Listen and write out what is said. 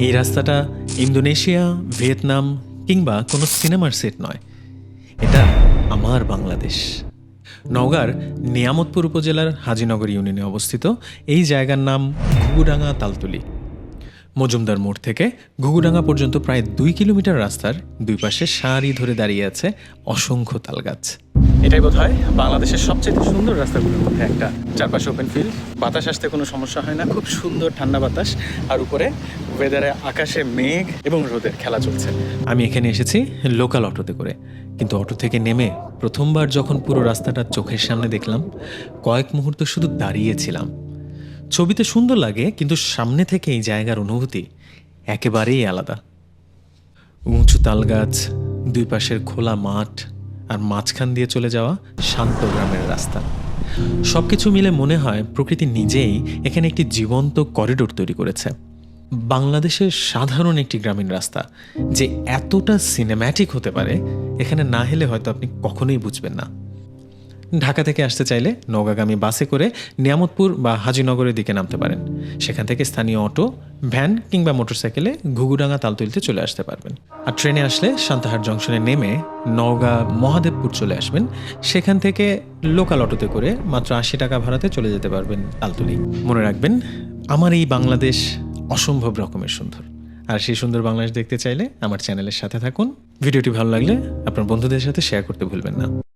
এই রাস্তাটা Indonesia, Vietnam কিংবা কোনো সিনেমার সেট নয়, এটা আমার বাংলাদেশ। নওগাঁর নিয়ামতপুর উপজেলার হাজীনগর ইউনিয়নে অবস্থিত এই জায়গার নাম ঘুঘুডাঙ্গা তালতলি। মজুমদার মোড় থেকে ঘুঘুডাঙ্গা পর্যন্ত প্রায় 2 কিলোমিটার রাস্তার দুই পাশে সারি ধরে দাঁড়িয়ে আছে অসংখ্য তালগাছ। এটাই বোধহয় বাংলাদেশের সবচেয়ে সুন্দর রাস্তাগুলোর মধ্যে একটা। চারপাশে ওপেন ফিল্ড, বাতাস আসতে কোনো সমস্যা হয় না, খুব সুন্দর ঠান্ডা বাতাস, আর উপরে ওয়েদারে আকাশে মেঘ এবং রোদের খেলা চলছে। আমি এখানে এসেছি লোকাল অটোতে করে, কিন্তু অটো থেকে নেমে প্রথমবার যখন পুরো রাস্তাটা চোখের সামনে দেখলাম, কয়েক মুহূর্ত শুধু দাঁড়িয়েছিলাম। ছবিতে সুন্দর লাগে, কিন্তু সামনে থেকে এই জায়গার অনুভূতি একেবারেই আলাদা। উঁচু তালগাছ, দুই পাশের খোলা মাঠ, আর মাঝখান দিয়ে চলে যাওয়া শান্ত গ্রামের রাস্তা, সবকিছু মিলে মনে হয় প্রকৃতি নিজেই এখানে একটি জীবন্ত করিডোর তৈরি করেছে। বাংলাদেশের সাধারণ একটি গ্রামীণ রাস্তা যে এতটা সিনেম্যাটিক হতে পারে, এখানে না হেলে হয়তো আপনি কখনোই বুঝবেন না। ঢাকা থেকে আসতে চাইলে নওগাঁগামী বাসে করে নিয়ামতপুর বা হাজীনগরের দিকে নামতে পারেন। সেখান থেকে স্থানীয় অটো, ভ্যান কিংবা মোটরসাইকেলে ঘুঘুডাঙ্গা তালতলিতে চলে আসতে পারবেন। আর ট্রেনে আসলে সান্তাহার জংশনে নেমে নওগাঁ মহাদেবপুর চলে আসবেন। সেখান থেকে লোকাল অটোতে করে মাত্র 80 টাকা ভাড়াতে চলে যেতে পারবেন তালতলি। মনে রাখবেন, আমার এই বাংলাদেশ অসম্ভব রকমের সুন্দর। আর সেই সুন্দর বাংলাদেশ দেখতে চাইলে আমার চ্যানেলের সাথে থাকুন। ভিডিওটি ভালো লাগলে আপনার বন্ধুদের সাথে শেয়ার করতে ভুলবেন না।